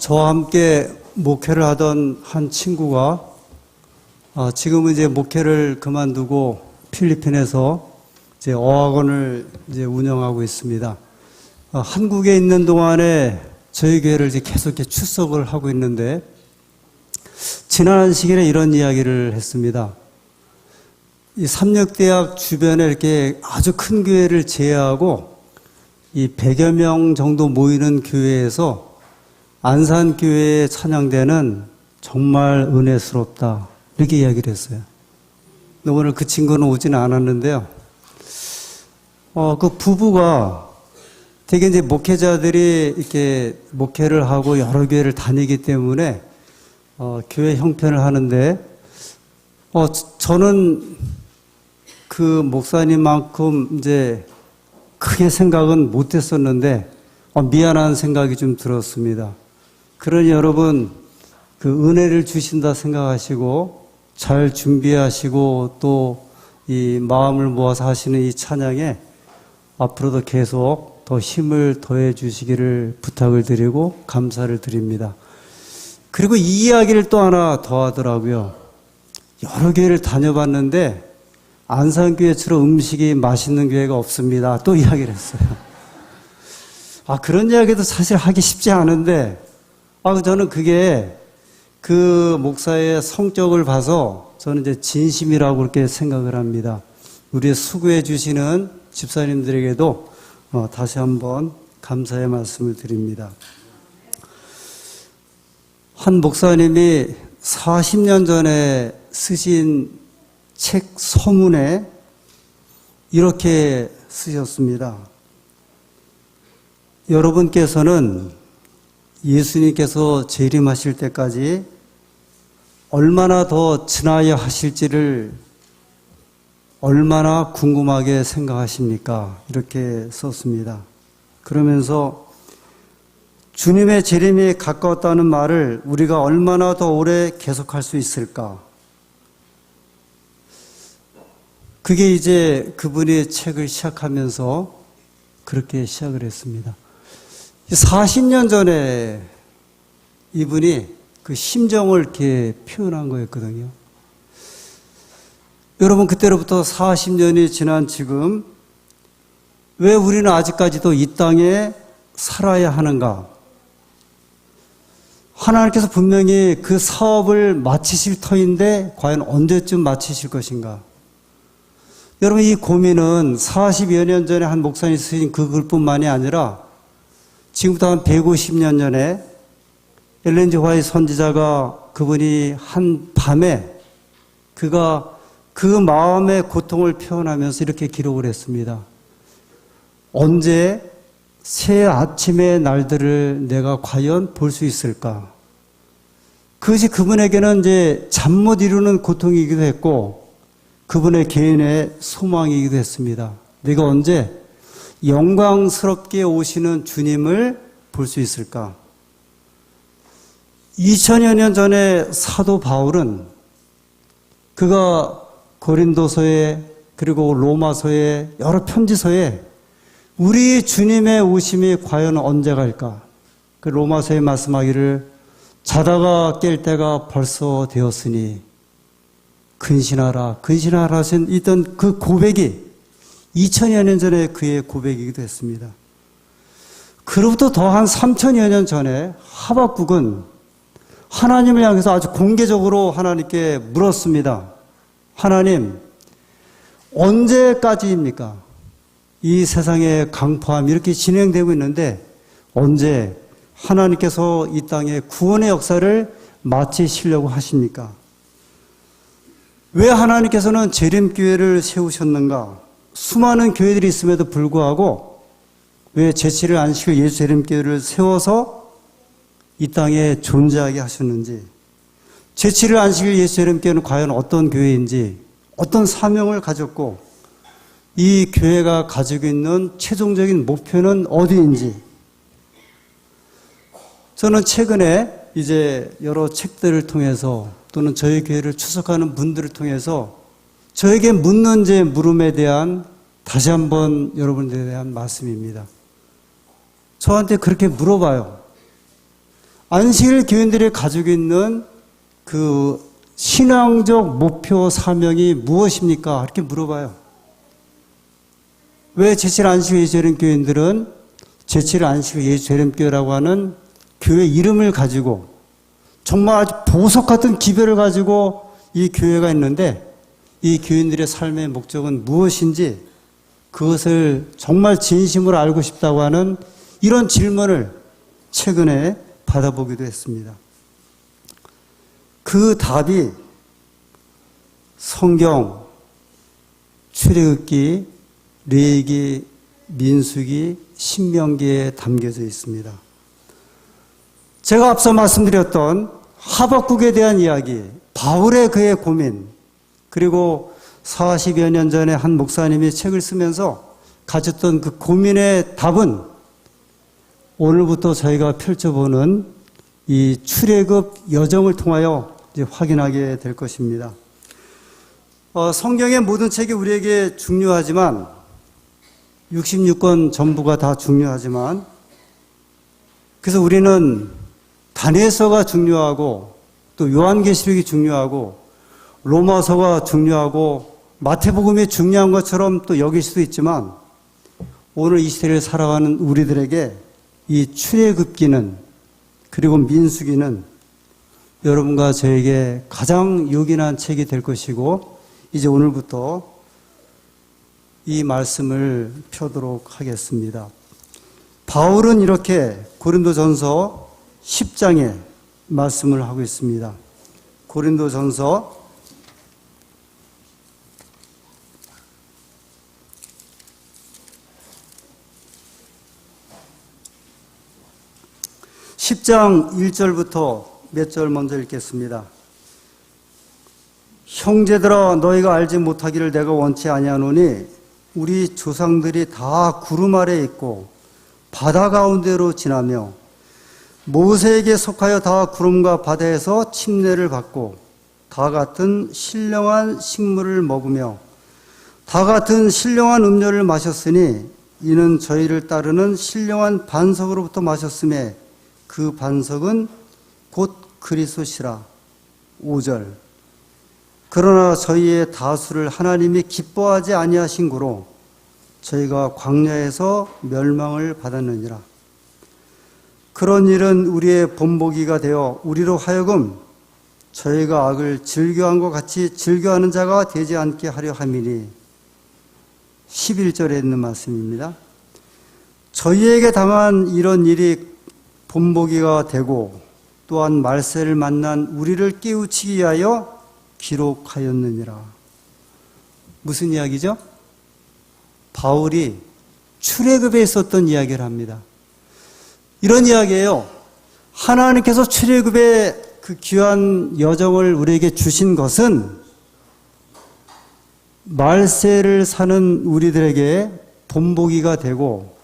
저와 함께 목회를 하던 한 친구가 지금은 이제 목회를 그만두고 필리핀에서 이제 어학원을 이제 운영하고 있습니다. 한국에 있는 동안에 저희 교회를 이제 계속 이렇게 출석을 하고 있는데 지난 시간에 이런 이야기를 했습니다. 이 삼력대학 주변에 이렇게 아주 큰 교회를 제외하고 이 100여 명 정도 모이는 교회에서 안산교회의 찬양대는 정말 은혜스럽다. 이렇게 이야기를 했어요. 근데 오늘 그 친구는 오지는 않았는데요. 그 부부가 되게 이제 목회자들이 이렇게 목회를 하고 여러 교회를 다니기 때문에 교회 형편을 하는데 저는 그 목사님만큼 이제 크게 생각은 못 했었는데 미안한 생각이 좀 들었습니다. 그러니 여러분 그 은혜를 주신다 생각하시고 잘 준비하시고 또 이 마음을 모아서 하시는 이 찬양에 앞으로도 계속 더 힘을 더해 주시기를 부탁을 드리고 감사를 드립니다. 그리고 이 이야기를 또 하나 더 하더라고요. 여러 교회를 다녀봤는데 안산교회처럼 음식이 맛있는 교회가 없습니다. 또 이야기를 했어요. 그런 이야기도 사실 하기 쉽지 않은데 저는 그게 그 목사의 성격을 봐서 저는 이제 진심이라고 그렇게 생각을 합니다. 우리 수고해 주시는 집사님들에게도 다시 한번 감사의 말씀을 드립니다. 한 목사님이 40년 전에 쓰신 책 서문에 이렇게 쓰셨습니다. 여러분께서는 예수님께서 재림하실 때까지 얼마나 더 지나야 하실지를 얼마나 궁금하게 생각하십니까? 이렇게 썼습니다. 그러면서 주님의 재림이 가까웠다는 말을 우리가 얼마나 더 오래 계속할 수 있을까? 그게 이제 그분이 책을 시작하면서 그렇게 시작을 했습니다. 40년 전에 이분이 그 심정을 이렇게 표현한 거였거든요. 여러분, 그때로부터 40년이 지난 지금 왜 우리는 아직까지도 이 땅에 살아야 하는가? 하나님께서 분명히 그 사업을 마치실 터인데 과연 언제쯤 마치실 것인가? 여러분, 이 고민은 40여 년 전에 한 목사님이 쓰신 그 글뿐만이 아니라 지금부터 한 150년 전에 엘렌 G 화이트 선지자가 그분이 한 밤에 그가 그 마음의 고통을 표현하면서 이렇게 기록을 했습니다. 언제 새 아침의 날들을 내가 과연 볼 수 있을까? 그것이 그분에게는 이제 잠 못 이루는 고통이기도 했고 그분의 개인의 소망이기도 했습니다. 내가 언제 영광스럽게 오시는 주님을 볼 수 있을까? 2000여 년 전에 사도 바울은 그가 고린도서에 그리고 로마서에 여러 편지서에 우리 주님의 오심이 과연 언제 갈까? 그 로마서에 말씀하기를 자다가 깰 때가 벌써 되었으니 근신하라 하신 있던 그 고백이 2000여 년 전에 그의 고백이기도 했습니다. 그로부터 더 한 3000여 년 전에 하박국은 하나님을 향해서 아주 공개적으로 하나님께 물었습니다. 하나님, 언제까지입니까? 이 세상의 강포함이 이렇게 진행되고 있는데 언제 하나님께서 이 땅에 구원의 역사를 마치시려고 하십니까? 왜 하나님께서는 재림교회를 세우셨는가? 수많은 교회들이 있음에도 불구하고 왜 제7일 안식일 예수 재림교회를 세워서 이 땅에 존재하게 하셨는지, 제7일 안식일 예수 재림교회는 과연 어떤 교회인지, 어떤 사명을 가졌고 이 교회가 가지고 있는 최종적인 목표는 어디인지, 저는 최근에 이제 여러 책들을 통해서 또는 저희 교회를 추석하는 분들을 통해서 저에게 묻는 제 물음에 대한 다시 한번 여러분들에 대한 말씀입니다. 저한테 그렇게 물어봐요. 안식일 교인들이 가지고 있는 그 신앙적 목표 사명이 무엇입니까? 이렇게 물어봐요. 왜 제7 안식일 예수재림 교인들은 제7 안식일 예수재림교회라고 하는 교회 이름을 가지고 정말 아주 보석 같은 기별을 가지고 이 교회가 있는데 이 교인들의 삶의 목적은 무엇인지 그것을 정말 진심으로 알고 싶다고 하는 이런 질문을 최근에 받아보기도 했습니다. 그 답이 성경, 출애굽기, 레위기, 민수기, 신명기에 담겨져 있습니다. 제가 앞서 말씀드렸던 하박국에 대한 이야기, 바울의 그의 고민, 그리고 40여 년 전에 한 목사님이 책을 쓰면서 가졌던 그 고민의 답은 오늘부터 저희가 펼쳐보는 이 출애굽 여정을 통하여 이제 확인하게 될 것입니다. 성경의 모든 책이 우리에게 중요하지만 66권 전부가 다 중요하지만 그래서 우리는 다니엘서가 중요하고 또 요한계시록이 중요하고 로마서가 중요하고 마태복음이 중요한 것처럼 또 여길 수도 있지만 오늘 이 시대를 살아가는 우리들에게 이 출애굽기는 그리고 민수기는 여러분과 저에게 가장 요긴한 책이 될 것이고 이제 오늘부터 이 말씀을 펴도록 하겠습니다. 바울은 이렇게 고린도전서 10장에 말씀을 하고 있습니다. 고린도전서 10장 1절부터 몇 절 먼저 읽겠습니다. 형제들아 너희가 알지 못하기를 내가 원치 아니하노니 우리 조상들이 다 구름 아래에 있고 바다 가운데로 지나며 모세에게 속하여 다 구름과 바다에서 침례를 받고 다 같은 신령한 식물을 먹으며 다 같은 신령한 음료를 마셨으니 이는 저희를 따르는 신령한 반석으로부터 마셨음에 그 반석은 곧 그리스도시라. 5절 그러나 저희의 다수를 하나님이 기뻐하지 아니하신 고로 저희가 광야에서 멸망을 받았느니라. 그런 일은 우리의 본보기가 되어 우리로 하여금 저희가 악을 즐겨한 것 같이 즐겨하는 자가 되지 않게 하려 함이니 11절에 있는 말씀입니다. 저희에게 당한 이런 일이 본보기가 되고 또한 말세를 만난 우리를 깨우치기 위하여 기록하였느니라. 무슨 이야기죠? 바울이 출애굽에 있었던 이야기를 합니다. 이런 이야기예요. 하나님께서 출애굽의 그 귀한 여정을 우리에게 주신 것은 말세를 사는 우리들에게 본보기가 되고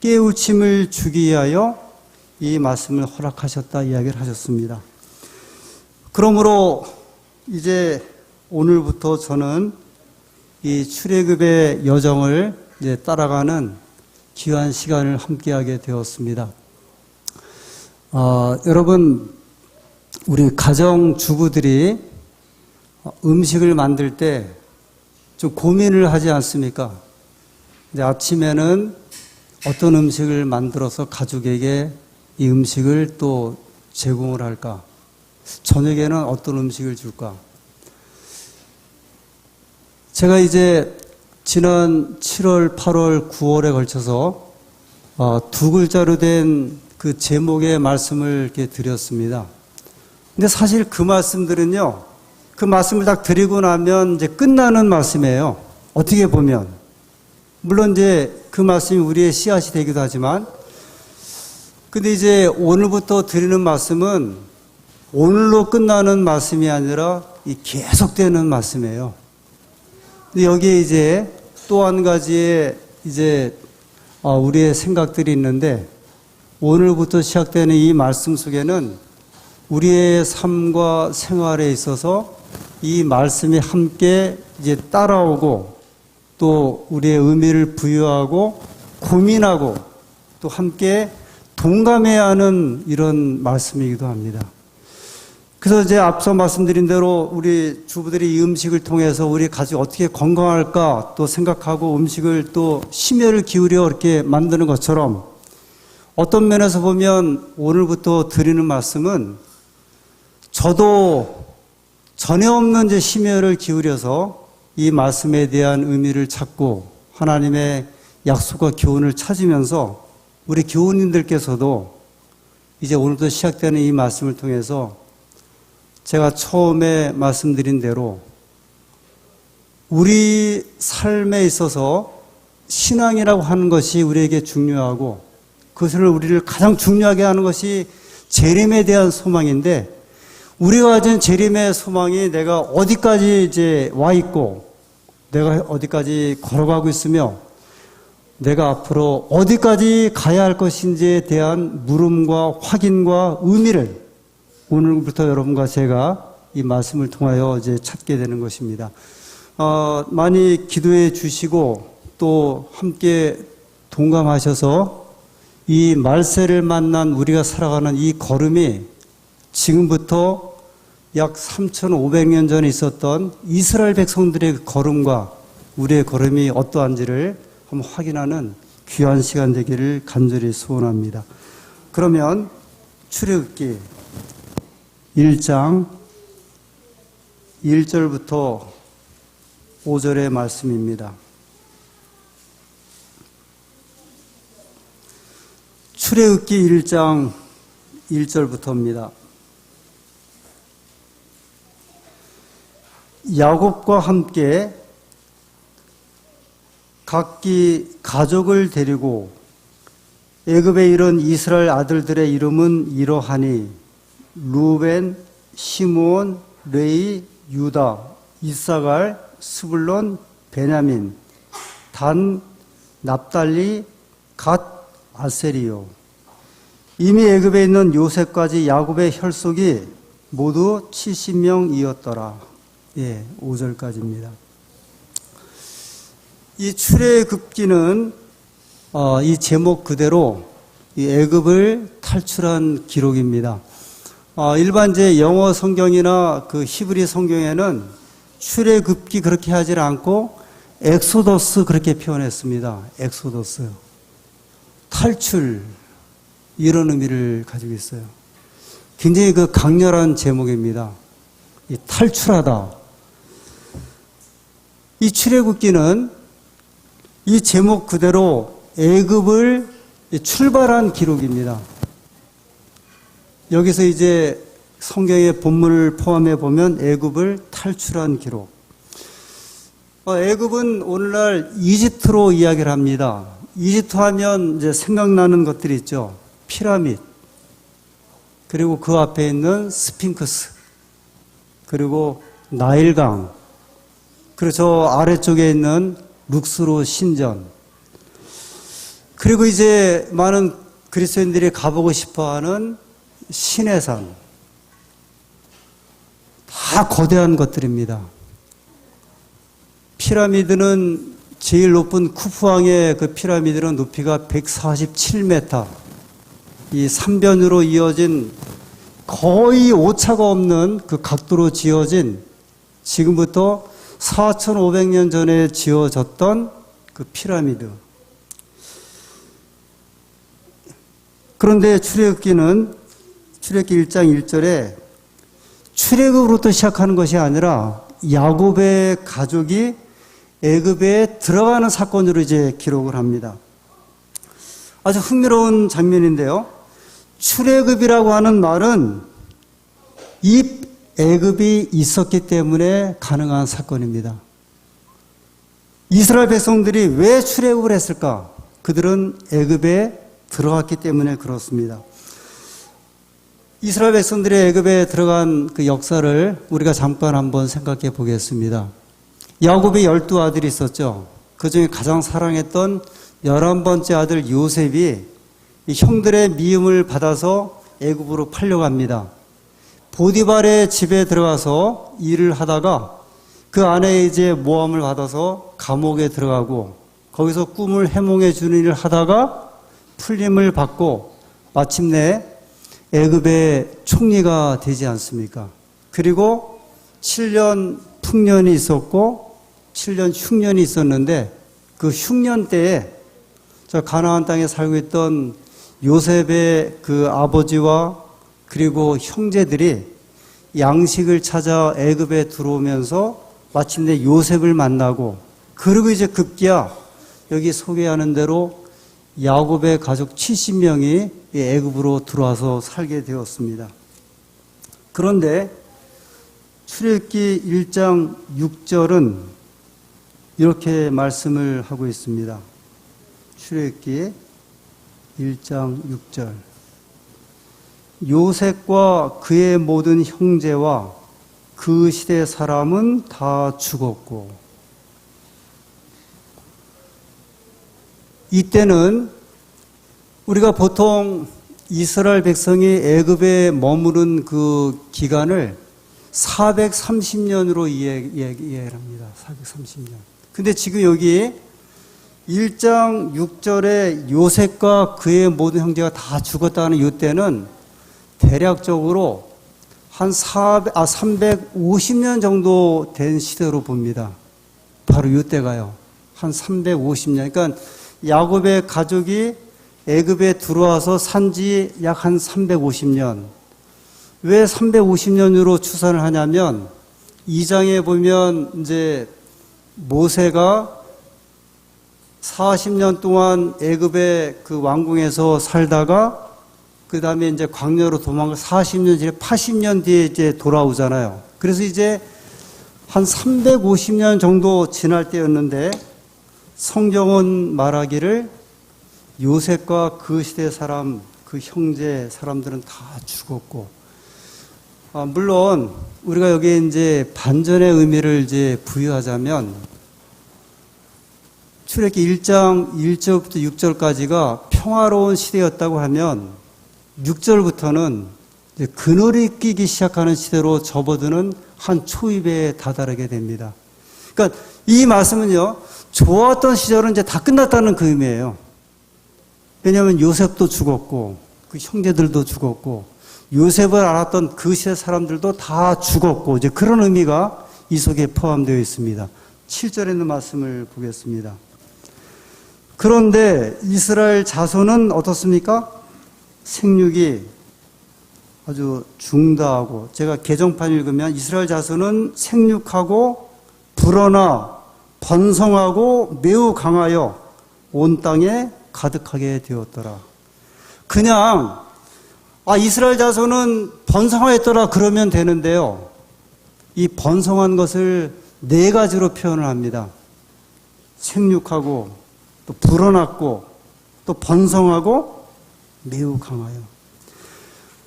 깨우침을 주기 위하여 이 말씀을 허락하셨다 이야기를 하셨습니다. 그러므로 이제 오늘부터 저는 이 출애굽의 여정을 이제 따라가는 귀한 시간을 함께하게 되었습니다. 여러분, 우리 가정 주부들이 음식을 만들 때 좀 고민을 하지 않습니까? 이제 아침에는 어떤 음식을 만들어서 가족에게 이 음식을 또 제공을 할까? 저녁에는 어떤 음식을 줄까? 제가 이제 지난 7월, 8월, 9월에 걸쳐서 두 글자로 된 그 제목의 말씀을 이렇게 드렸습니다. 근데 사실 그 말씀들은요, 그 말씀을 딱 드리고 나면 이제 끝나는 말씀이에요. 어떻게 보면. 물론 이제 그 말씀이 우리의 씨앗이 되기도 하지만, 근데 이제 오늘부터 드리는 말씀은 오늘로 끝나는 말씀이 아니라 이 계속되는 말씀이에요. 근데 여기에 이제 또 한 가지의 이제 우리의 생각들이 있는데 오늘부터 시작되는 이 말씀 속에는 우리의 삶과 생활에 있어서 이 말씀이 함께 이제 따라오고 또 우리의 의미를 부여하고 고민하고 또 함께 동감해야 하는 이런 말씀이기도 합니다. 그래서 이제 앞서 말씀드린 대로 우리 주부들이 이 음식을 통해서 우리 가족이 어떻게 건강할까 또 생각하고 음식을 또 심혈을 기울여 이렇게 만드는 것처럼 어떤 면에서 보면 오늘부터 드리는 말씀은 저도 전혀 없는 이제 심혈을 기울여서 이 말씀에 대한 의미를 찾고 하나님의 약속과 교훈을 찾으면서 우리 교우님들께서도 이제 오늘부터 시작되는 이 말씀을 통해서 제가 처음에 말씀드린 대로 우리 삶에 있어서 신앙이라고 하는 것이 우리에게 중요하고 그것을 우리를 가장 중요하게 하는 것이 재림에 대한 소망인데 우리가 가진 재림의 소망이 내가 어디까지 이제 와 있고 내가 어디까지 걸어가고 있으며 내가 앞으로 어디까지 가야 할 것인지에 대한 물음과 확인과 의미를 오늘부터 여러분과 제가 이 말씀을 통하여 이제 찾게 되는 것입니다. 많이 기도해 주시고 또 함께 동감하셔서 이 말세를 만난 우리가 살아가는 이 걸음이 지금부터 약 3,500년 전에 있었던 이스라엘 백성들의 걸음과 우리의 걸음이 어떠한지를 한번 확인하는 귀한 시간 되기를 간절히 소원합니다. 그러면 출애굽기 1장 1절부터 5절의 말씀입니다. 출애굽기 1장 1절부터입니다. 야곱과 함께 각기 가족을 데리고 애굽에 이른 이스라엘 아들들의 이름은 이러하니 루벤, 시므온, 레위, 유다, 이사갈, 스불론, 베냐민, 단, 납달리, 갓, 아세리요. 이미 애굽에 있는 요셉까지 야곱의 혈속이 모두 70명이었더라. 예, 5절까지입니다. 이 출애굽기는 이 제목 그대로 이 애굽을 탈출한 기록입니다. 일반 제 영어 성경이나 그 히브리 성경에는 출애굽기 그렇게 하질 않고 엑소더스 그렇게 표현했습니다. 엑소더스. 탈출 이런 의미를 가지고 있어요. 굉장히 그 강렬한 제목입니다. 이 탈출하다. 이 출애굽기는 이 제목 그대로 애굽을 출발한 기록입니다. 여기서 이제 성경의 본문을 포함해 보면 애굽을 탈출한 기록. 애굽은 오늘날 이집트로 이야기를 합니다. 이집트 하면 이제 생각나는 것들이 있죠. 피라미드, 그리고 그 앞에 있는 스핑크스, 그리고 나일강, 그리고 저 아래쪽에 있는 룩스로 신전, 그리고 이제 많은 그리스도인들이 가보고 싶어하는 시내산, 다 거대한 것들입니다. 피라미드는 제일 높은 쿠프왕의 그 피라미드는 높이가 147m, 이 3변으로 이어진 거의 오차가 없는 그 각도로 지어진 지금부터 4,500년 전에 지어졌던 그 피라미드. 그런데 출애굽기 1장 1절에 출애굽으로부터 시작하는 것이 아니라 야곱의 가족이 애굽에 들어가는 사건으로 이제 기록을 합니다. 아주 흥미로운 장면인데요. 출애굽이라고 하는 말은 이 애굽이 있었기 때문에 가능한 사건입니다. 이스라엘 백성들이 왜 출애굽을 했을까? 그들은 애굽에 들어갔기 때문에 그렇습니다. 이스라엘 백성들이 애굽에 들어간 그 역사를 우리가 잠깐 한번 생각해 보겠습니다. 야곱의 12아들이 있었죠. 그 중에 가장 사랑했던 11번째 아들 요셉이 이 형들의 미움을 받아서 애굽으로 팔려갑니다. 보디발의 집에 들어가서 일을 하다가 그 안에 이제 모함을 받아서 감옥에 들어가고 거기서 꿈을 해몽해 주는 일을 하다가 풀림을 받고 마침내 애굽의 총리가 되지 않습니까? 그리고 7년 풍년이 있었고 7년 흉년이 있었는데 그 흉년 때에 저 가나안 땅에 살고 있던 요셉의 그 아버지와 그리고 형제들이 양식을 찾아 애굽에 들어오면서 마침내 요셉을 만나고, 그리고 이제 급기야 여기 소개하는 대로 야곱의 가족 70명이 애굽으로 들어와서 살게 되었습니다. 그런데 출애굽기 1장 6절은 이렇게 말씀을 하고 있습니다. 출애굽기 1장 6절. 요셉과 그의 모든 형제와 그 시대 사람은 다 죽었고. 이때는 우리가 보통 이스라엘 백성이 애굽에 머무른 그 기간을 430년으로 이해를 합니다. 430년. 근데 지금 여기 1장 6절에 요셉과 그의 모든 형제가 다 죽었다는 이때는 대략적으로 한 350년 정도 된 시대로 봅니다. 바로 이때가요. 한 350년. 그러니까 야곱의 가족이 애굽에 들어와서 산지 약 한 350년. 왜 350년으로 추산을 하냐면 2장에 보면 이제 모세가 40년 동안 애굽의 그 왕궁에서 살다가 그 다음에 이제 광야로 도망가 40년 뒤에 80년 뒤에 이제 돌아오잖아요. 그래서 이제 한 350년 정도 지날 때였는데 성경은 말하기를 요셉과 그 시대 사람, 그 형제 사람들은 다 죽었고, 물론 우리가 여기에 이제 반전의 의미를 이제 부여하자면 출애굽기 1장 1절부터 6절까지가 평화로운 시대였다고 하면 6절부터는 그늘이 끼기 시작하는 시대로 접어드는 한 초입에 다다르게 됩니다. 그러니까 이 말씀은요, 좋았던 시절은 이제 다 끝났다는 그 의미예요. 왜냐하면 요셉도 죽었고 그 형제들도 죽었고 요셉을 알았던 그 시대 사람들도 다 죽었고, 이제 그런 의미가 이 속에 포함되어 있습니다. 7절에 있는 말씀을 보겠습니다. 그런데 이스라엘 자손은 어떻습니까? 생육이 아주 중다하고, 제가 개정판 읽으면 이스라엘 자손은 생육하고 불어나 번성하고 매우 강하여 온 땅에 가득하게 되었더라. 그냥 이스라엘 자손은 번성하였더라 그러면 되는데요, 이 번성한 것을 네 가지로 표현을 합니다. 생육하고 또 불어났고 또 번성하고 매우 강하여.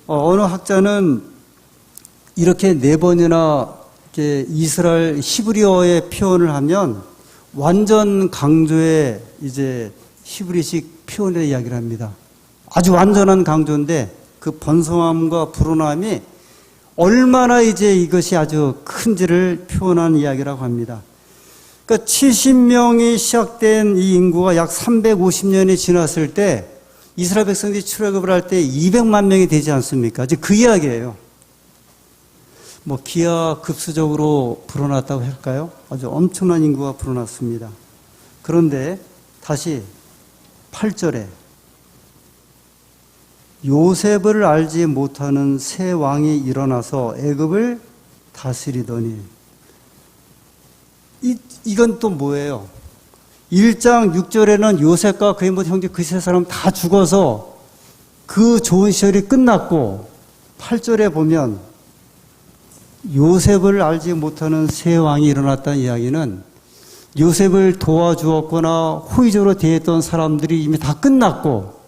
어느 학자는 이렇게 네 번이나 이렇게 이스라엘 히브리어의 표현을 하면 완전 강조의 이제 히브리식 표현의 이야기를 합니다. 아주 완전한 강조인데 그 번성함과 불어남이 얼마나 이제 이것이 아주 큰지를 표현한 이야기라고 합니다. 그러니까 70명이 시작된 이 인구가 약 350년이 지났을 때 이스라엘 백성들이 출애굽을 할 때 200만 명이 되지 않습니까? 이제 그 이야기예요. 뭐 기하급수적으로 불어났다고 할까요? 아주 엄청난 인구가 불어났습니다. 그런데 다시 8절에 요셉을 알지 못하는 새 왕이 일어나서 애굽을 다스리더니, 이건 또 뭐예요? 1장 6절에는 요셉과 그의 모든 형제 그 세 사람 다 죽어서 그 좋은 시절이 끝났고, 8절에 보면 요셉을 알지 못하는 새 왕이 일어났다는 이야기는 요셉을 도와주었거나 호의적으로 대했던 사람들이 이미 다 끝났고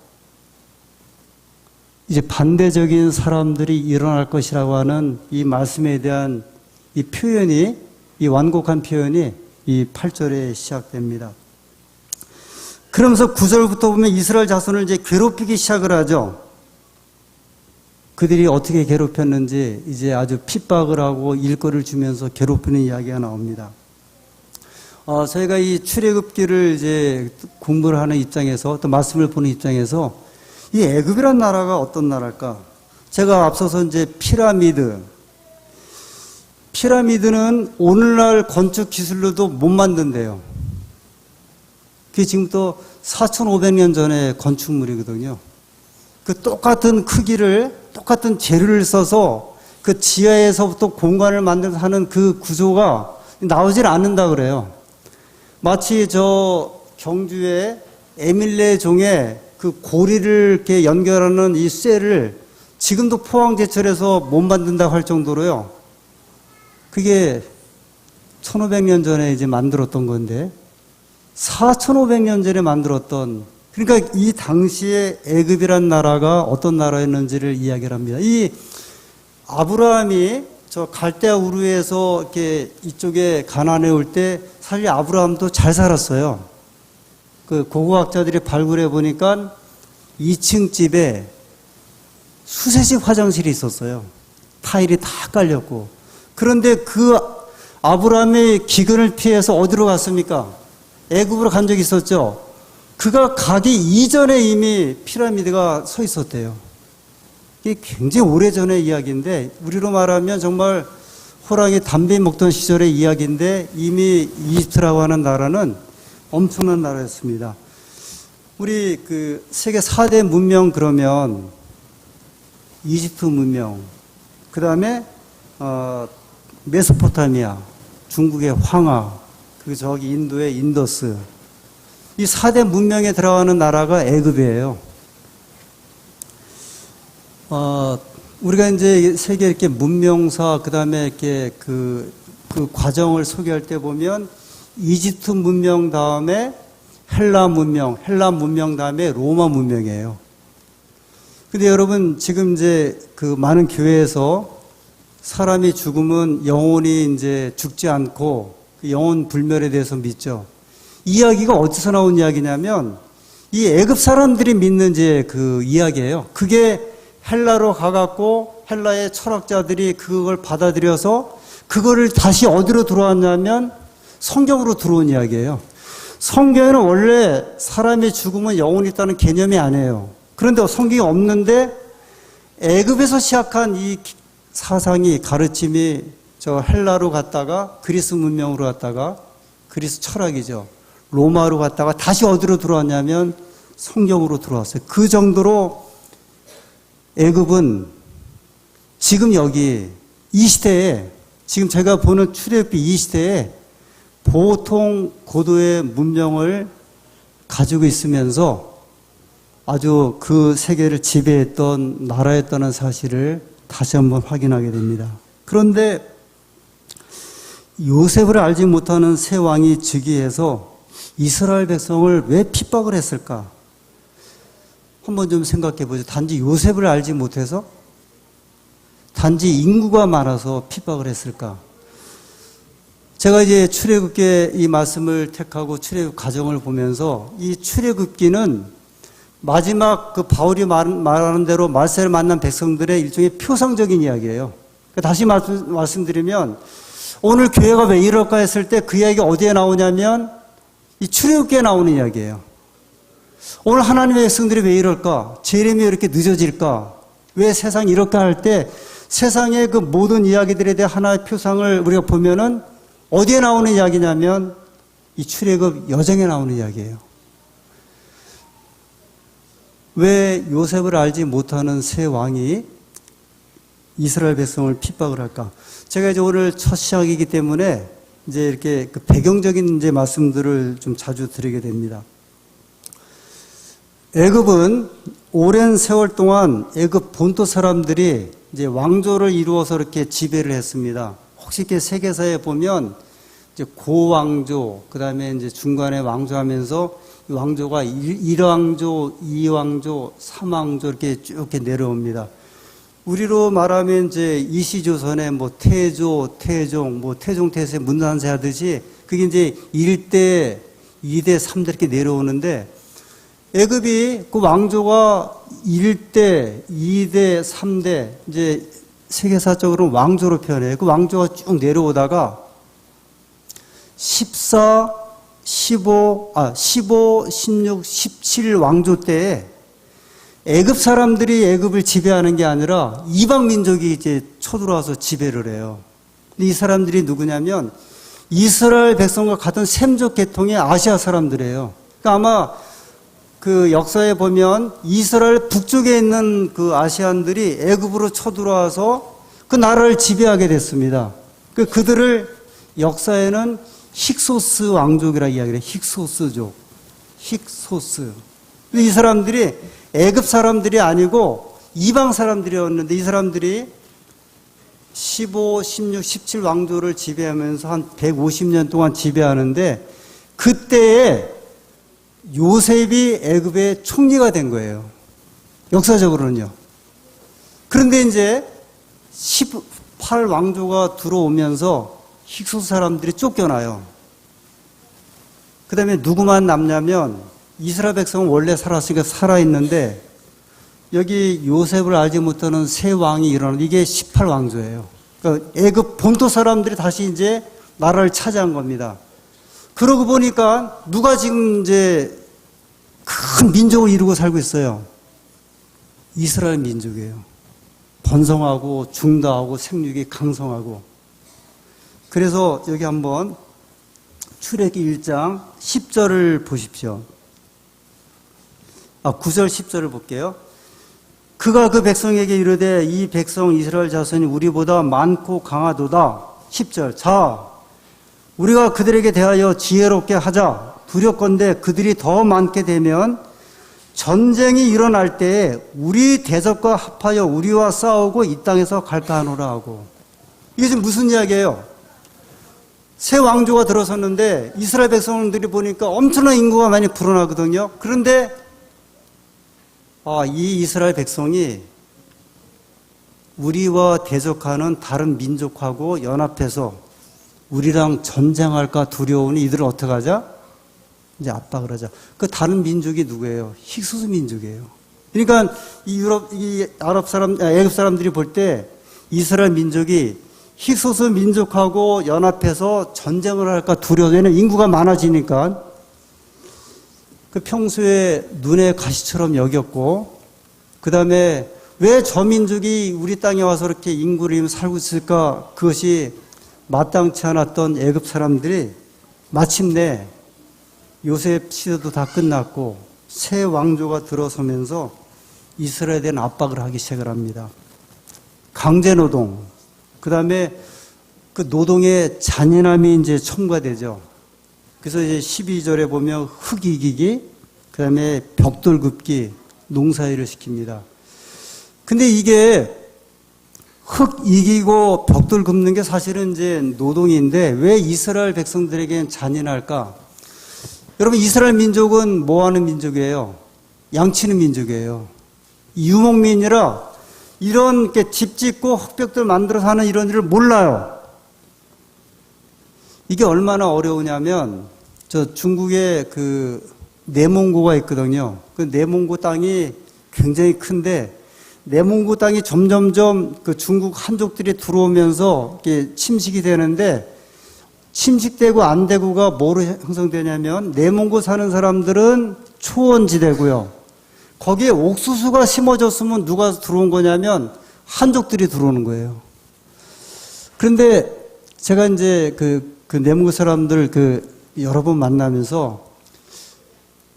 이제 반대적인 사람들이 일어날 것이라고 하는 이 말씀에 대한 이 표현이, 이 완곡한 표현이 이 8절에 시작됩니다. 그러면서 9절부터 보면 이스라엘 자손을 이제 괴롭히기 시작을 하죠. 그들이 어떻게 괴롭혔는지 이제 아주 핍박을 하고 일거리를 주면서 괴롭히는 이야기가 나옵니다. 저희가 이 출애굽기를 이제 공부를 하는 입장에서 또 말씀을 보는 입장에서 이 애굽이란 나라가 어떤 나라일까? 제가 앞서서 이제 피라미드는 오늘날 건축 기술로도 못 만든대요. 그게 지금부터 4,500년 전의 건축물이거든요. 그 똑같은 크기를, 똑같은 재료를 써서 그 지하에서부터 공간을 만들어서 하는 그 구조가 나오질 않는다 그래요. 마치 저 경주의 에밀레 종의 그 고리를 이렇게 연결하는 이 쇠를 지금도 포항제철에서 못 만든다고 할 정도로요. 그게 1500년 전에 이제 만들었던 건데 4500년 전에 만들었던, 그러니까 이 당시에 애굽이란 나라가 어떤 나라였는지를 이야기를 합니다. 이 아브라함이 저 갈대아 우르에서 이렇게 이쪽에 가나안에 올 때 사실 아브라함도 잘 살았어요. 그 고고학자들이 발굴해 보니까 2층 집에 수세식 화장실이 있었어요. 타일이 다 깔렸고. 그런데 그 아브라함의 기근을 피해서 어디로 갔습니까? 애굽으로 간 적이 있었죠. 그가 가기 이전에 이미 피라미드가 서 있었대요. 이게 굉장히 오래전의 이야기인데, 우리로 말하면 정말 호랑이 담배 먹던 시절의 이야기인데, 이미 이집트라고 하는 나라는 엄청난 나라였습니다. 우리 그 세계 4대 문명 그러면 이집트 문명, 그 다음에 메소포타미아, 중국의 황하, 그리고 저기 인도의 인더스, 이 4대 문명에 들어가는 나라가 애굽이에요. 우리가 이제 세계 이렇게 문명사, 그 다음에 이렇게 그 과정을 소개할 때 보면 이집트 문명 다음에 헬라 문명 다음에 로마 문명이에요. 근데 여러분, 지금 이제 그 많은 교회에서 사람이 죽으면 영혼이 이제 죽지 않고 그 영혼 불멸에 대해서 믿죠. 이 이야기가 어디서 나온 이야기냐면 이 애굽 사람들이 믿는 이제 그 이야기예요. 그게 헬라로 가갖고 헬라의 철학자들이 그걸 받아들여서 그거를 다시 어디로 들어왔냐면 성경으로 들어온 이야기예요. 성경에는 원래 사람이 죽으면 영혼이 있다는 개념이 아니에요. 그런데 성경이 없는데 애굽에서 시작한 이 사상이, 가르침이 저 헬라로 갔다가 그리스 문명으로 갔다가 그리스 철학이죠. 로마로 갔다가 다시 어디로 들어왔냐면 성경으로 들어왔어요. 그 정도로 애굽은 지금 여기 이 시대에, 지금 제가 보는 출애굽기 이 시대에 보통 고도의 문명을 가지고 있으면서 아주 그 세계를 지배했던 나라였다는 사실을 다시 한번 확인하게 됩니다. 그런데 요셉을 알지 못하는 새 왕이 즉위해서 이스라엘 백성을 왜 핍박을 했을까? 한번 좀 생각해 보죠. 단지 요셉을 알지 못해서? 단지 인구가 많아서 핍박을 했을까? 제가 이제 출애굽기의 이 말씀을 택하고 출애굽 과정을 보면서 이 출애굽기는 마지막 그 바울이 말하는 대로 말세를 만난 백성들의 일종의 표상적인 이야기예요. 다시 말씀드리면 오늘 교회가 왜 이럴까 했을 때 그 이야기가 어디에 나오냐면 이 출애굽기에 나오는 이야기예요. 오늘 하나님의 백성들이 왜 이럴까? 재림이 왜 이렇게 늦어질까? 왜 세상이 이럴까 할 때 세상의 그 모든 이야기들에 대한 하나의 표상을 우리가 보면은 어디에 나오는 이야기냐면 이 출애굽 여정에 나오는 이야기예요. 왜 요셉을 알지 못하는 새 왕이 이스라엘 백성을 핍박을 할까? 제가 이제 오늘 첫 시작이기 때문에 이제 이렇게 그 배경적인 이제 말씀들을 좀 자주 드리게 됩니다. 애굽은 오랜 세월 동안 애굽 본토 사람들이 이제 왕조를 이루어서 이렇게 지배를 했습니다. 혹시 이렇게 세계사에 보면 이제 고왕조, 그 다음에 이제 중간에 왕조하면서 이 왕조가 1왕조, 2왕조, 3왕조 이렇게 쭉 내려옵니다. 우리로 말하면 이제 이시조선의 뭐 태조, 태종, 뭐 태종, 태세, 문단세 하듯이 그게 이제 1대, 2대, 3대 이렇게 내려오는데 애굽이 그 왕조가 1대, 2대, 3대 이제 세계사적으로 왕조로 표현해요. 그 왕조가 쭉 내려오다가 15, 16, 17 왕조 때에 애굽 사람들이 애굽을 지배하는 게 아니라 이방 민족이 이제 쳐들어와서 지배를 해요. 근데 이 사람들이 누구냐면 이스라엘 백성과 같은 셈족 계통의 아시아 사람들이에요. 그러니까 아마 그 역사에 보면 이스라엘 북쪽에 있는 그 아시안들이 애굽으로 쳐들어와서 그 나라를 지배하게 됐습니다. 그들을 역사에는 힉소스 왕족이라고 이야기를 해요. 힉소스족. 힉소스. 이 사람들이 애굽 사람들이 아니고 이방 사람들이었는데 이 사람들이 15, 16, 17 왕조를 지배하면서 한 150년 동안 지배하는데 그때에 요셉이 애굽의 총리가 된 거예요. 역사적으로는요. 그런데 이제 18 왕조가 들어오면서 힉소스 사람들이 쫓겨나요. 그 다음에 누구만 남냐면 이스라엘 백성은 원래 살았으니까 살아있는데 여기 요셉을 알지 못하는 새 왕이 일어나는 이게 18왕조예요. 그러니까 애굽 본토 사람들이 다시 이제 나라를 차지한 겁니다. 그러고 보니까 누가 지금 이제 큰 민족을 이루고 살고 있어요? 이스라엘 민족이에요. 번성하고 중다하고 생육이 강성하고. 그래서 여기 한번 출애기 1장 10절을 보십시오. 9절 10절을 볼게요. 그가 그 백성에게 이르되 이 백성 이스라엘 자손이 우리보다 많고 강하도다. 10절. 자, 우리가 그들에게 대하여 지혜롭게 하자. 두렵건대 그들이 더 많게 되면 전쟁이 일어날 때에 우리 대적과 합하여 우리와 싸우고 이 땅에서 갈까 하노라 하고. 이게 지금 무슨 이야기예요? 새 왕조가 들어섰는데 이스라엘 백성들이 보니까 엄청난 인구가 많이 불어나거든요. 그런데 이 이스라엘 백성이 우리와 대적하는 다른 민족하고 연합해서 우리랑 전쟁할까 두려우니 이들을 어떻게 하자? 이제 압박을 하자. 그 다른 민족이 누구예요? 힉소스 민족이에요. 그러니까 애굽 사람들이 볼 때 이스라엘 민족이 힉소스 민족하고 연합해서 전쟁을 할까 두려워. 왜냐면 인구가 많아지니까. 그 평소에 눈의 가시처럼 여겼고, 그 다음에 왜 저 민족이 우리 땅에 와서 이렇게 인구를 살고 있을까? 그것이 마땅치 않았던 애굽 사람들이 마침내 요셉 시대도 다 끝났고 새 왕조가 들어서면서 이스라엘에 대한 압박을 하기 시작을 합니다. 강제노동, 그 다음에 그 노동의 잔인함이 이제 첨가되죠. 그래서 이제 12절에 보면 흙 이기기, 그 다음에 벽돌 굽기, 농사일을 시킵니다. 근데 이게 흙 이기고 벽돌 굽는 게 사실은 이제 노동인데 왜 이스라엘 백성들에겐 잔인할까? 여러분, 이스라엘 민족은 뭐 하는 민족이에요? 양치는 민족이에요. 유목민이라 이런 집 짓고 흙벽돌 만들어서 하는 이런 일을 몰라요. 이게 얼마나 어려우냐면 저 중국에 그 내몽고가 있거든요. 그 내몽고 땅이 굉장히 큰데 내몽고 땅이 점점점 그 중국 한족들이 들어오면서 이렇게 침식이 되는데 침식되고 안 되고가 뭐로 형성되냐면 내몽고 사는 사람들은 초원지대고요. 거기에 옥수수가 심어졌으면 누가 들어온 거냐면 한족들이 들어오는 거예요. 그런데 제가 이제 그 내몽고 사람들 여러 번 만나면서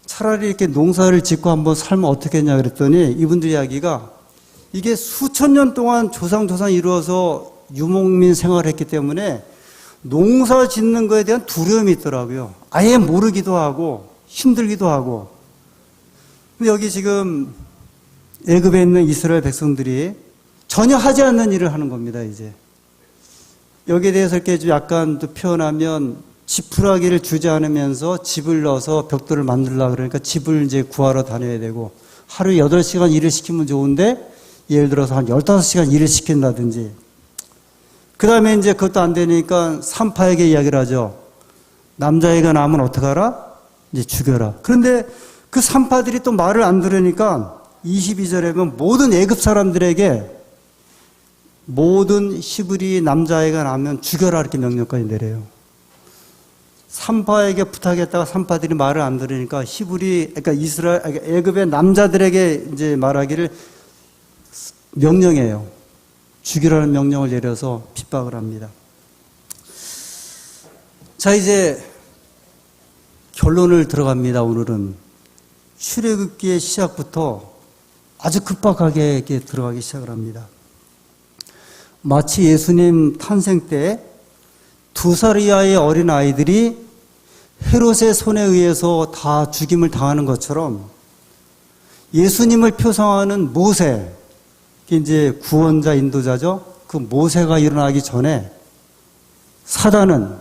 차라리 이렇게 농사를 짓고 한번 살면 어떻겠냐 그랬더니 이분들 이야기가 이게 수천 년 동안 조상조상 이루어서 유목민 생활을 했기 때문에 농사 짓는 거에 대한 두려움이 있더라고요. 아예 모르기도 하고 힘들기도 하고. 근데 여기 지금 애굽에 있는 이스라엘 백성들이 전혀 하지 않는 일을 하는 겁니다, 이제. 여기에 대해서 이렇게 좀 약간 또 표현하면 지푸라기를 주지 않으면서 집을 넣어서 벽돌을 만들려고 그러니까 집을 이제 구하러 다녀야 되고 하루에 8시간 일을 시키면 좋은데 예를 들어서 한 15시간 일을 시킨다든지 그 다음에 이제 그것도 안 되니까 산파에게 이야기를 하죠. 남자애가 낳으면 어떡하라? 이제 죽여라. 그런데 그 산파들이 또 말을 안 들으니까 22절에 보면 모든 애굽 사람들에게 모든 히브리 남자애가 낳으면 죽여라 이렇게 명령까지 내려요. 산파에게 부탁했다가 산파들이 말을 안 들으니까 그러니까 애굽의 남자들에게 이제 말하기를 명령해요. 죽이라는 명령을 내려서 핍박을 합니다. 자, 이제 결론을 들어갑니다. 오늘은 출애굽기의 시작부터 아주 급박하게 이렇게 들어가기 시작을 합니다. 마치 예수님 탄생 때 2살 이하의 어린 아이들이 헤롯의 손에 의해서 다 죽임을 당하는 것처럼 예수님을 표상하는 모세, 이제 구원자 인도자죠. 그 모세가 일어나기 전에 사단은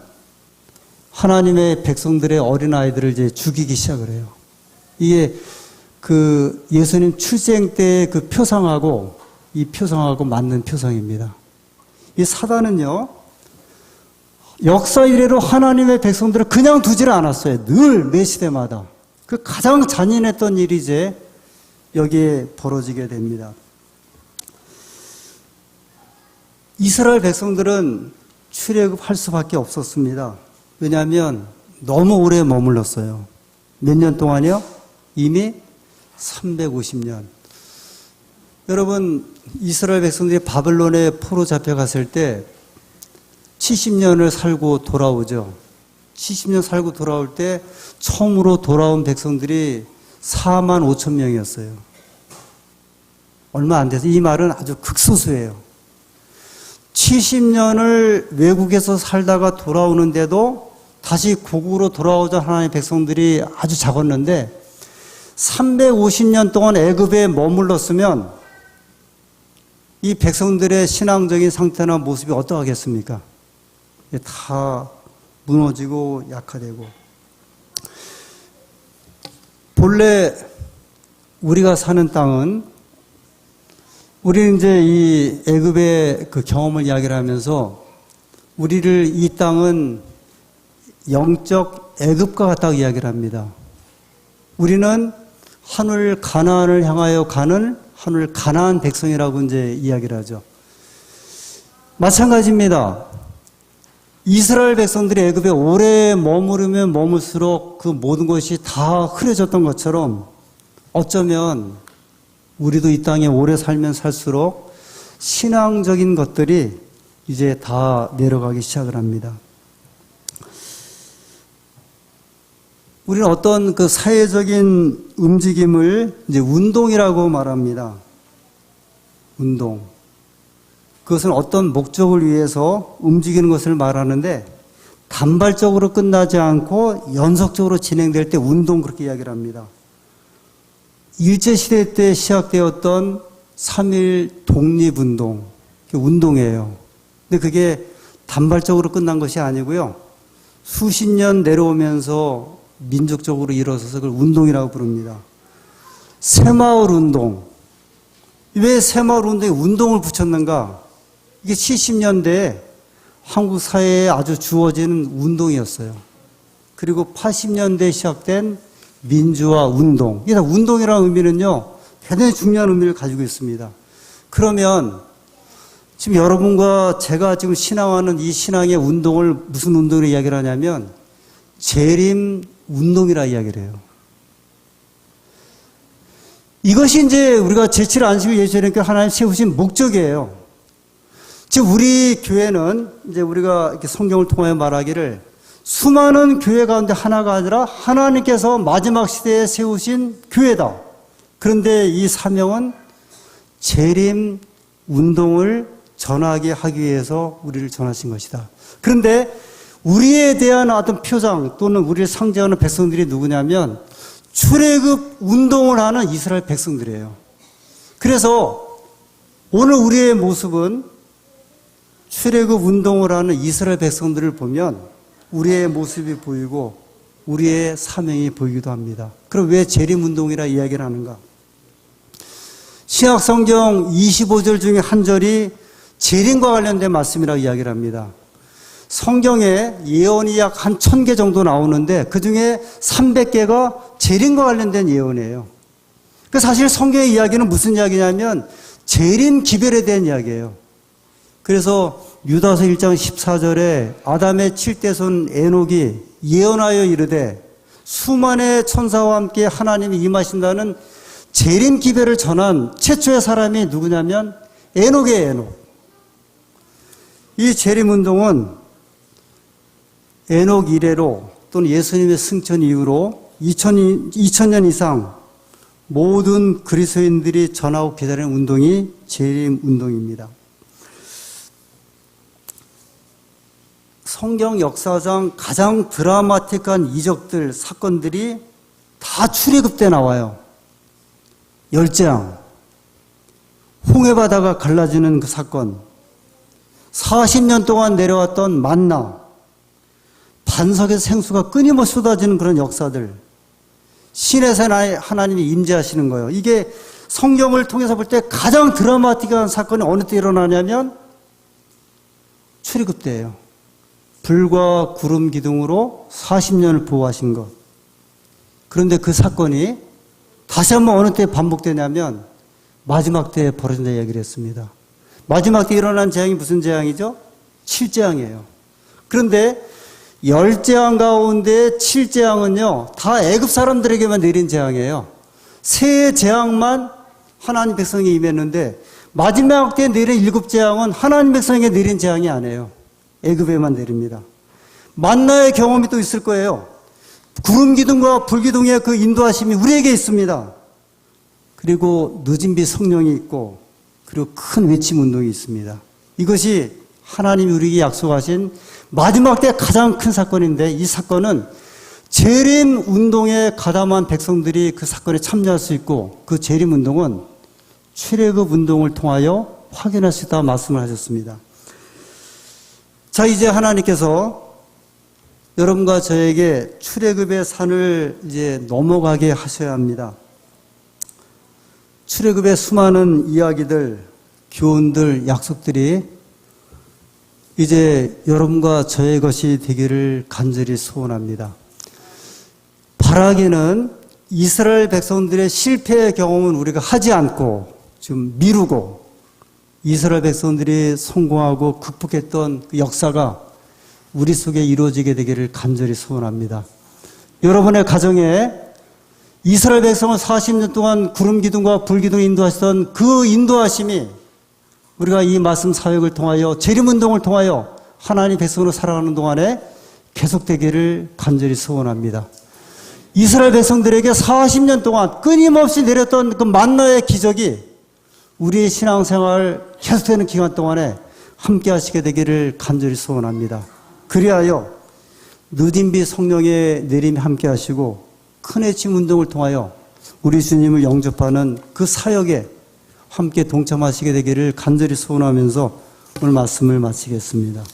하나님의 백성들의 어린 아이들을 이제 죽이기 시작을 해요. 이게 그 예수님 출생 때의 그 표상하고 이 표상하고 맞는 표상입니다. 이 사단은요, 역사 이래로 하나님의 백성들을 그냥 두지를 않았어요. 늘 매 시대마다. 그 가장 잔인했던 일이 이제 여기에 벌어지게 됩니다. 이스라엘 백성들은 출애굽할 수밖에 없었습니다. 왜냐하면 너무 오래 머물렀어요. 몇 년 동안이요? 이미 350년. 여러분, 이스라엘 백성들이 바벨론에 포로 잡혀갔을 때 70년을 살고 돌아오죠. 70년 살고 돌아올 때 처음으로 돌아온 백성들이 4만 5천 명이었어요. 얼마 안 돼서 이 말은 아주 극소수예요. 70년을 외국에서 살다가 돌아오는데도 다시 고국으로 돌아오자 하나님의 백성들이 아주 작았는데 350년 동안 애굽에 머물렀으면 이 백성들의 신앙적인 상태나 모습이 어떠하겠습니까? 다 무너지고 약화되고. 본래 우리가 사는 땅은, 우리는 이제 이 애굽의 그 경험을 이야기를 하면서 우리를 이 땅은 영적 애굽과 같다고 이야기를 합니다. 우리는 하늘 가나안을 향하여 가는 하늘 가나안 백성이라고 이제 이야기를 하죠. 마찬가지입니다. 이스라엘 백성들이 애굽에 오래 머무르면 머물수록 그 모든 것이 다 흐려졌던 것처럼 어쩌면 우리도 이 땅에 오래 살면 살수록 신앙적인 것들이 이제 다 내려가기 시작을 합니다. 우리는 어떤 그 사회적인 움직임을 이제 운동이라고 말합니다. 운동. 그것은 어떤 목적을 위해서 움직이는 것을 말하는데 단발적으로 끝나지 않고 연속적으로 진행될 때 운동, 그렇게 이야기를 합니다. 일제시대 때 시작되었던 3.1 독립운동, 운동이에요. 근데 그게 단발적으로 끝난 것이 아니고요. 수십 년 내려오면서 민족적으로 일어서서 그걸 운동이라고 부릅니다. 새마을 운동. 왜 새마을 운동에 운동을 붙였는가? 이게 70년대에 한국 사회에 아주 주어지는 운동이었어요. 그리고 80년대에 시작된 민주화 운동. 이게 다 운동이라는 의미는요, 대단히 중요한 의미를 가지고 있습니다. 그러면 지금 여러분과 제가 지금 신앙하는 이 신앙의 운동을 무슨 운동으로 이야기를 하냐면 재림 운동이라 이야기를 해요. 이것이 이제 우리가 제7 안식일 예수님께 하나님 세우신 목적이에요. 즉 우리 교회는 이제 우리가 이렇게 성경을 통하여 말하기를 수많은 교회 가운데 하나가 아니라 하나님께서 마지막 시대에 세우신 교회다. 그런데 이 사명은 재림 운동을 전하게 하기 위해서 우리를 전하신 것이다. 그런데 우리에 대한 어떤 표상 또는 우리를 상징하는 백성들이 누구냐면 출애굽 운동을 하는 이스라엘 백성들이에요. 그래서 오늘 우리의 모습은 출애굽 운동을 하는 이스라엘 백성들을 보면 우리의 모습이 보이고 우리의 사명이 보이기도 합니다. 그럼 왜 재림운동이라 이야기를 하는가? 신약성경 25절 중에 한 절이 재림과 관련된 말씀이라고 이야기를 합니다. 성경에 예언이 약 한 1000개 정도 나오는데 그 중에 300개가 재림과 관련된 예언이에요. 그 사실 성경의 이야기는 무슨 이야기냐면 재림 기별에 대한 이야기예요. 그래서 유다서 1장 14절에 아담의 7대손 에녹이 예언하여 이르되 수만의 천사와 함께 하나님이 임하신다는 재림 기배를 전한 최초의 사람이 누구냐면 에녹이에요. 에녹. 이 재림운동은 에녹 이래로 또는 예수님의 승천 이후로 2000년 이상 모든 그리스도인들이 전하고 기다리는 운동이 재림운동입니다. 성경 역사상 가장 드라마틱한 이적들, 사건들이 다 출애굽 때 나와요. 열재앙, 홍해바다가 갈라지는 그 사건, 40년 동안 내려왔던 만나, 반석의 생수가 끊임없이 쏟아지는 그런 역사들, 신에서 하나님이 임재하시는 거예요. 이게 성경을 통해서 볼 때 가장 드라마틱한 사건이 어느 때 일어나냐면 출애굽 때예요. 불과 구름 기둥으로 40년을 보호하신 것. 그런데 그 사건이 다시 한번 어느 때 반복되냐면 마지막 때에 벌어진다 얘기를 했습니다. 마지막 때 일어난 재앙이 무슨 재앙이죠? 7재앙이에요. 그런데 10재앙 가운데 7재앙은요, 다 애굽 사람들에게만 내린 재앙이에요. 세 재앙만 하나님 백성에 임했는데 마지막 때 내린 7재앙은 하나님 백성에게 내린 재앙이 아니에요. 애굽에만 내립니다. 만나의 경험이 또 있을 거예요. 구름 기둥과 불 기둥의 그 인도하심이 우리에게 있습니다. 그리고 늦은 비 성령이 있고, 그리고 큰 외침 운동이 있습니다. 이것이 하나님이 우리에게 약속하신 마지막 때 가장 큰 사건인데, 이 사건은 재림 운동에 가담한 백성들이 그 사건에 참여할 수 있고, 그 재림 운동은 출애굽 운동을 통하여 확인할 수 있다고 말씀을 하셨습니다. 자, 이제 하나님께서 여러분과 저에게 출애굽의 산을 이제 넘어가게 하셔야 합니다. 출애굽의 수많은 이야기들, 교훈들, 약속들이 이제 여러분과 저의 것이 되기를 간절히 소원합니다. 바라기는 이스라엘 백성들의 실패의 경험은 우리가 하지 않고 좀 미루고, 이스라엘 백성들이 성공하고 극복했던 그 역사가 우리 속에 이루어지게 되기를 간절히 소원합니다. 여러분의 가정에 이스라엘 백성을 40년 동안 구름 기둥과 불 기둥에 인도하시던 그 인도하심이 우리가 이 말씀 사역을 통하여 재림운동을 통하여 하나님 백성으로 살아가는 동안에 계속되기를 간절히 소원합니다. 이스라엘 백성들에게 40년 동안 끊임없이 내렸던 그 만나의 기적이 우리의 신앙생활 계속되는 기간 동안에 함께 하시게 되기를 간절히 소원합니다. 그리하여 늦은 비 성령의 내림이 함께 하시고 큰 외침 운동을 통하여 우리 주님을 영접하는 그 사역에 함께 동참하시게 되기를 간절히 소원하면서 오늘 말씀을 마치겠습니다.